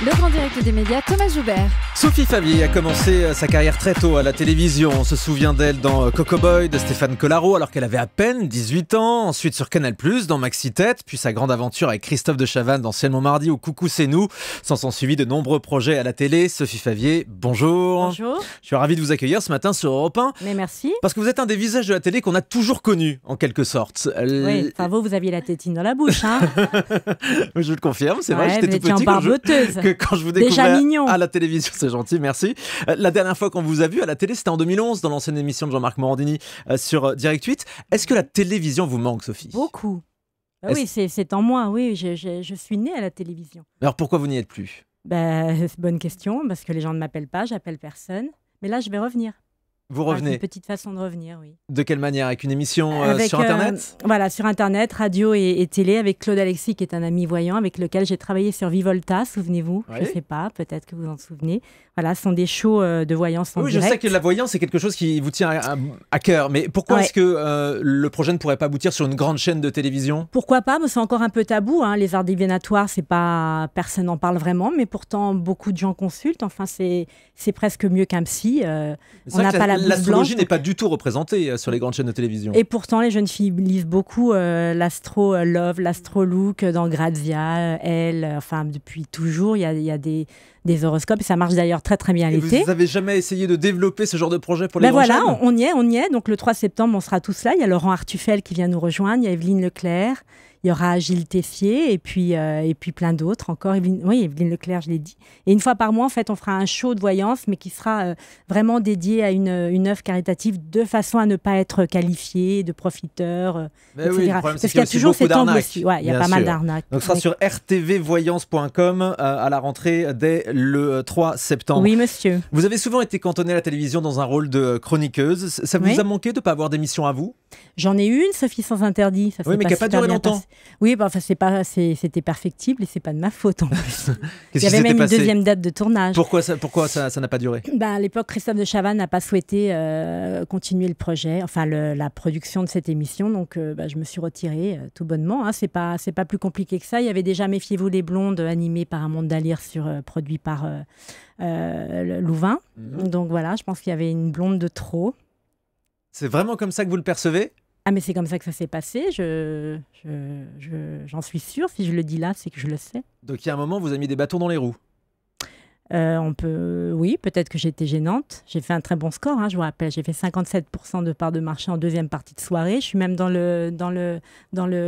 Le grand direct des médias, Thomas Joubert. Sophie Favier a commencé sa carrière très tôt à la télévision. On se souvient d'elle dans Coco Boy de Stéphane Collaro alors qu'elle avait à peine 18 ans. Ensuite sur Canal+, dans Maxi Tête. Puis sa grande aventure avec Christophe de Chavannes dans Ciel Montmardi ou Coucou c'est nous. S'en sont suivis de nombreux projets à la télé. Sophie Favier, bonjour. Bonjour. Je suis ravi de vous accueillir ce matin sur Europe 1. Mais merci. Parce que vous êtes un des visages de la télé qu'on a toujours connu, en quelque sorte. Oui, enfin vous aviez la tétine dans la bouche. Hein. Je le confirme, c'est vrai, j'étais tout petit quand je vous découvrais à la télévision. C'est gentil, merci. La dernière fois qu'on vous a vu à la télé, c'était en 2011, dans l'ancienne émission de Jean-Marc Morandini sur Direct 8. Est-ce que la télévision vous manque, Sophie ? Beaucoup. Bah oui, c'est en moi, oui. Je suis née à la télévision. Alors pourquoi vous n'y êtes plus ? Bonne question, parce que les gens ne m'appellent pas, j'appelle personne. Mais là, je vais revenir. Vous revenez ? Une petite façon de revenir, oui. De quelle manière ? Avec une émission sur Internet ? Voilà, sur Internet, radio et télé, avec Claude Alexis, qui est un ami voyant, avec lequel j'ai travaillé sur Vivolta, souvenez-vous ? Oui. Je ne sais pas, peut-être que vous en souvenez. Voilà, ce sont des shows de voyance en direct. Oui, je sais que la voyance, c'est quelque chose qui vous tient à cœur. Mais pourquoi est-ce que le projet ne pourrait pas aboutir sur une grande chaîne de télévision ? Pourquoi pas ? C'est encore un peu tabou. Hein. Les arts divinatoires, c'est pas... personne n'en parle vraiment, mais pourtant, beaucoup de gens consultent. Enfin, c'est presque mieux qu'un psy. On n'a pas la blouse l'astrologie blanche, n'est pas du tout représentée sur les grandes chaînes de télévision. Et pourtant, les jeunes filles lisent beaucoup l'astro love, l'astro look dans Grazia, Elle. Enfin, depuis toujours, il y a des horoscopes et ça marche d'ailleurs très très bien l'été. Vous n'avez jamais essayé de développer ce genre de projet pour les grandes chaînes ? On y est. Donc le 3 septembre, on sera tous là. Il y a Laurent Artufel qui vient nous rejoindre, il y a Evelyne Leclerc, il y aura Gilles Teffier et puis plein d'autres encore. Evelyne Leclerc, je l'ai dit. Et une fois par mois, en fait, on fera un show de voyance, mais qui sera vraiment dédié à une œuvre caritative de façon à ne pas être qualifié de profiteur, etc. Oui, le problème, parce qu'il y a toujours cet angle aussi. Ouais, il y a pas mal d'arnaques. Donc ce sera sur rtvvoyance.com à la rentrée dès le 3 septembre. Oui, monsieur. Vous avez souvent été cantonnée à la télévision dans un rôle de chroniqueuse. Ça vous a manqué de ne pas avoir d'émission à vous ? J'en ai eu une, Sophie sans interdit. Ça oui, mais qui n'a pas duré longtemps. Oui, c'était perfectible et c'est pas de ma faute en plus. Il y avait même une deuxième date de tournage. Pourquoi ça n'a pas duré ? À l'époque, Christophe de Chavannes n'a pas souhaité continuer le projet, enfin la production de cette émission. Donc, je me suis retirée tout bonnement. Hein. C'est pas plus compliqué que ça. Il y avait déjà Méfiez-vous les blondes, animé par Amand Dalire, produit par Louvain. Donc voilà, je pense qu'il y avait une blonde de trop. C'est vraiment comme ça que vous le percevez ? Ah, mais c'est comme ça que ça s'est passé, j'en suis sûre. Si je le dis là, c'est que je le sais. Donc il y a un moment, vous avez mis des bâtons dans les roues. Oui, peut-être que j'étais gênante. J'ai fait un très bon score, hein, je vous rappelle. J'ai fait 57% de part de marché en deuxième partie de soirée. Je suis même dans le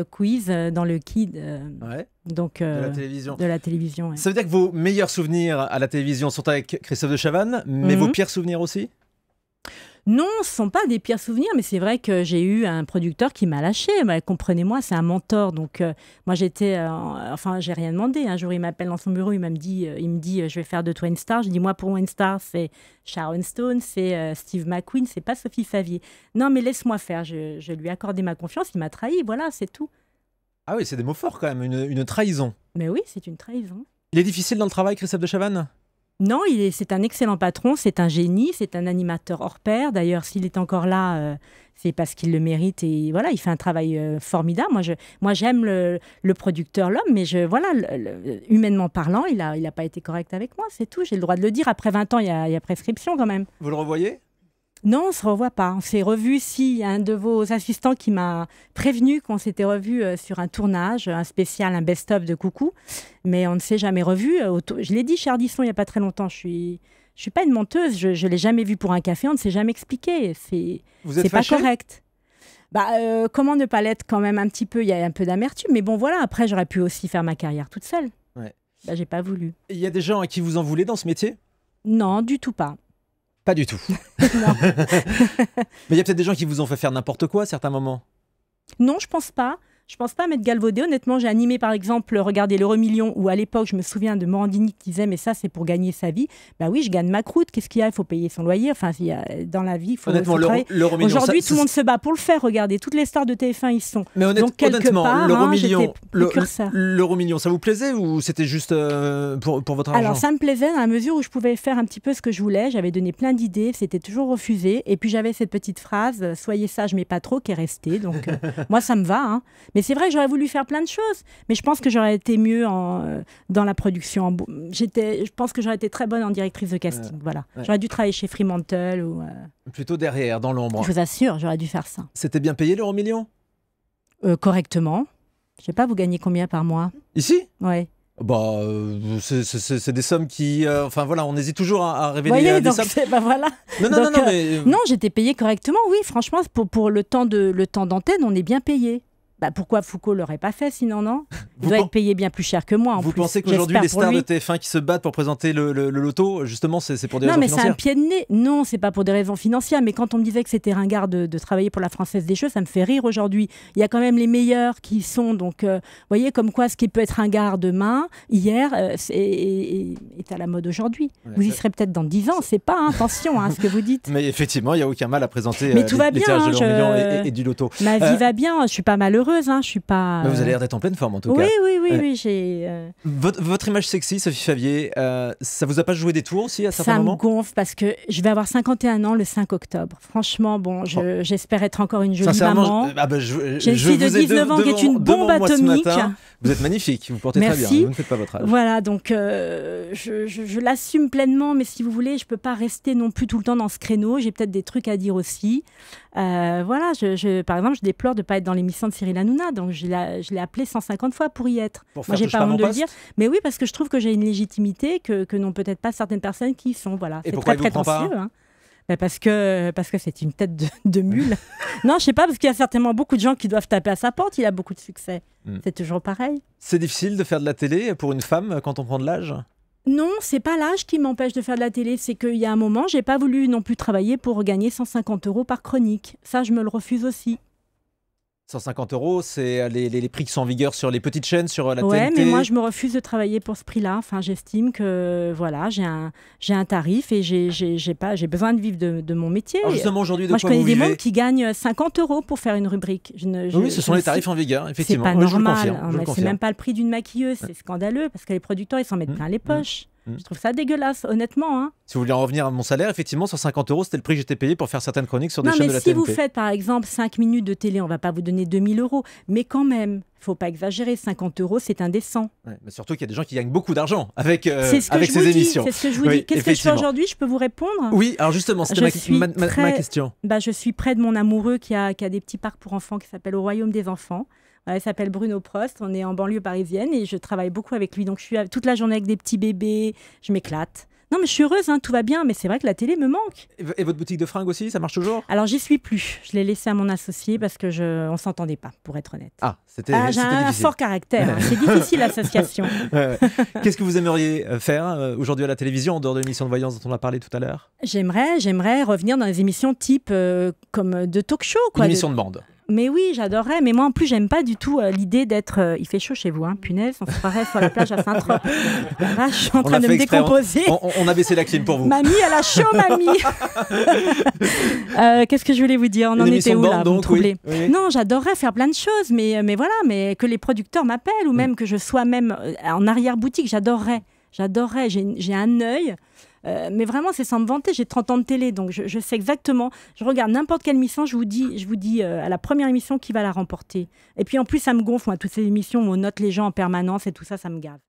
quiz, dans le kid. Donc, de la télévision. Ouais. Ça veut dire que vos meilleurs souvenirs à la télévision sont avec Christophe de Chavannes, mais vos pires souvenirs aussi ? Non, ce ne sont pas des pires souvenirs, mais c'est vrai que j'ai eu un producteur qui m'a lâché. Comprenez-moi, c'est un mentor. Donc, moi, j'ai rien demandé. Un jour, il m'appelle dans son bureau, il me dit, je vais faire de toi une star. Je dis, moi, pour moi, une star, c'est Sharon Stone, c'est Steve McQueen, c'est pas Sophie Favier. Non, mais laisse-moi faire. Je lui ai accordé ma confiance, il m'a trahi, voilà, c'est tout. Ah oui, c'est des mots forts quand même, une trahison. Mais oui, c'est une trahison. Il est difficile dans le travail, Christophe de Chavannes ? Non, c'est un excellent patron, c'est un génie, c'est un animateur hors pair. D'ailleurs, s'il est encore là, c'est parce qu'il le mérite et voilà, il fait un travail formidable. Moi, j'aime le producteur, l'homme, mais humainement parlant, il a pas été correct avec moi, c'est tout. J'ai le droit de le dire. Après 20 ans, il y a prescription quand même. Vous le revoyez ? Non, on se revoit pas. On s'est revus, il y a un de vos assistants qui m'a prévenu qu'on s'était revus sur un tournage, un spécial, un best-of de Coucou, mais on ne s'est jamais revus. Je l'ai dit chez Ardisson il n'y a pas très longtemps, je suis pas une menteuse, je l'ai jamais vu pour un café, on ne s'est jamais expliqué. C'est pas correct. Comment ne pas l'être quand même un petit peu, il y a un peu d'amertume, mais bon voilà, après j'aurais pu aussi faire ma carrière toute seule. Ouais. J'ai pas voulu. Il y a des gens à qui vous en voulez dans ce métier ? Non, du tout pas. Pas du tout. Mais il y a peut-être des gens qui vous ont fait faire n'importe quoi à certains moments. Non, je pense pas. Je pense pas m'être galvaudée. Honnêtement, j'ai animé par exemple, regardez l'Euro Million, où à l'époque, je me souviens de Morandini qui disait, mais ça, c'est pour gagner sa vie. Bah oui, je gagne ma croûte. Qu'est-ce qu'il y a ? Il faut payer son loyer. Enfin, dans la vie, il faut travailler. Aujourd'hui, tout le monde se bat pour le faire. Regardez, toutes les stars de TF1, ils sont. Mais donc, quelque part, l'Euro Million, ça vous plaisait ou c'était juste pour votre argent ? Alors, ça me plaisait dans la mesure où je pouvais faire un petit peu ce que je voulais. J'avais donné plein d'idées. C'était toujours refusé. Et puis, j'avais cette petite phrase, soyez sage, mais pas trop, qui est restée. Donc, moi, ça me va. Hein. Mais Mais c'est vrai que j'aurais voulu faire plein de choses, mais je pense que j'aurais été mieux dans la production. Je pense que j'aurais été très bonne en directrice de casting. Voilà. J'aurais dû travailler chez Fremantle ou. Plutôt derrière, dans l'ombre. Je vous assure, j'aurais dû faire ça. C'était bien payé l'euro-million? Correctement. Je sais pas, vous gagnez combien par mois? Ici? Ouais. Bah, c'est des sommes qui... Enfin voilà, on hésite toujours à révéler voyez, des donc sommes. bah, voilà. Non, mais... Non, j'étais payée correctement, oui. Franchement, pour le temps d'antenne, on est bien payé. Bah, pourquoi Foucault l'aurait pas fait sinon, non? Il doit être payé bien plus cher que moi. Vous pensez qu'aujourd'hui, les stars de TF1 qui se battent pour présenter le loto, justement, c'est pour des raisons financières? Non, mais c'est un pied de nez. Non, c'est pas pour des raisons financières. Mais quand on me disait que c'était ringard de travailler pour la Française des Jeux, ça me fait rire aujourd'hui. Il y a quand même les meilleurs qui sont. Donc, vous voyez, comme quoi ce qui peut être ringard demain, hier, est à la mode aujourd'hui. Ouais, vous y serez peut-être dans 10 ans. C'est pas, hein, attention à ce que vous dites. Mais effectivement, il n'y a aucun mal à présenter mais tout va bien, tirages de l'euro-million et du loto. Ma vie va bien. Je suis pas malheureuse. Hein, je suis pas. Mais vous avez l'air d'être en pleine forme, en tout cas. Oui, j'ai... Votre image sexy, Sophie Favier, ça vous a pas joué des tours aussi à certains moments? Ça me gonfle parce que je vais avoir 51 ans le 5 octobre. Franchement, bon, j'espère être encore une jolie maman. J'ai une fille de 19 ans qui est une bombe atomique. Vous êtes magnifique, vous portez très bien, vous ne faites pas votre âge. Voilà, donc je l'assume pleinement, mais si vous voulez, je peux pas rester non plus tout le temps dans ce créneau. J'ai peut-être des trucs à dire aussi. Voilà, par exemple, je déplore de ne pas être dans l'émission de Cyril Hanouna, donc je l'ai appelé 150 fois pour y être. Moi, j'ai pas honte de le dire. Mais oui, parce que je trouve que j'ai une légitimité que n'ont peut-être pas certaines personnes qui y sont. Voilà, c'est très prétentieux. Hein. Parce que c'est une tête de mule. Non, je sais pas, parce qu'il y a certainement beaucoup de gens qui doivent taper à sa porte. Il a beaucoup de succès. C'est toujours pareil. C'est difficile de faire de la télé pour une femme quand on prend de l'âge? Non, c'est pas l'âge qui m'empêche de faire de la télé. C'est qu'il y a un moment, j'ai pas voulu non plus travailler pour gagner 150 € par chronique. Ça, je me le refuse aussi. 150 €, c'est les prix qui sont en vigueur sur les petites chaînes, sur la TNT. Ouais, mais moi, je me refuse de travailler pour ce prix-là. Enfin, j'estime que voilà, j'ai un tarif et j'ai besoin de vivre de mon métier. Alors justement, aujourd'hui, de quoi vous vivez? Moi, je connais des gens qui gagnent 50 € pour faire une rubrique. Oui, ce sont les tarifs en vigueur, effectivement. C'est pas normal. Je le confirme. C'est même pas le prix d'une maquilleuse. C'est scandaleux parce que les producteurs, ils s'en mettent plein les poches. Je trouve ça dégueulasse, honnêtement. Hein. Si vous voulez en revenir à mon salaire, effectivement, 150 €, c'était le prix que j'étais payé pour faire certaines chroniques sur des chaînes de la TNT. Non, mais si vous faites, par exemple, 5 minutes de télé, on ne va pas vous donner 2000 €. Mais quand même, il ne faut pas exagérer. 50 €, c'est indécent. Ouais, mais surtout qu'il y a des gens qui gagnent beaucoup d'argent avec ces émissions. C'est ce que je vous dis. Qu'est-ce que je fais aujourd'hui? Je peux vous répondre? Oui, alors justement, c'était ma question. Je suis près de mon amoureux qui a des petits parcs pour enfants qui s'appellent Au Royaume des Enfants. Il s'appelle Bruno Prost, on est en banlieue parisienne et je travaille beaucoup avec lui. Donc je suis toute la journée avec des petits bébés, je m'éclate. Non mais je suis heureuse, hein, tout va bien, mais c'est vrai que la télé me manque. Et votre boutique de fringues aussi, ça marche toujours? Alors j'y suis plus, je l'ai laissée à mon associé parce que on s'entendait pas, pour être honnête. J'ai un fort caractère, hein. C'est difficile l'association. Qu'est-ce que vous aimeriez faire aujourd'hui à la télévision, en dehors de l'émission de voyance dont on a parlé tout à l'heure? J'aimerais revenir dans des émissions type comme de talk show. Une émission de bande. Mais oui, j'adorerais. Mais moi, en plus, j'aime pas du tout l'idée d'être... il fait chaud chez vous, hein, punaise. On se croirait sur la plage à Saint-Trope. Je suis en train de me décomposer. On a baissé la clim pour vous. Mamie, elle a chaud, mamie. Qu'est-ce que je voulais vous dire? On en était où, là? Vous me troublez. Oui. Non, j'adorerais faire plein de choses. Mais voilà, mais que les producteurs m'appellent ou même que je sois même en arrière-boutique, j'adorerais. J'ai un œil... mais vraiment, c'est sans me vanter, j'ai 30 ans de télé, donc je sais exactement. Je regarde n'importe quelle émission, je vous dis à la première émission qui va la remporter. Et puis en plus, ça me gonfle, moi, toutes ces émissions où on note les gens en permanence et tout ça, ça me gave.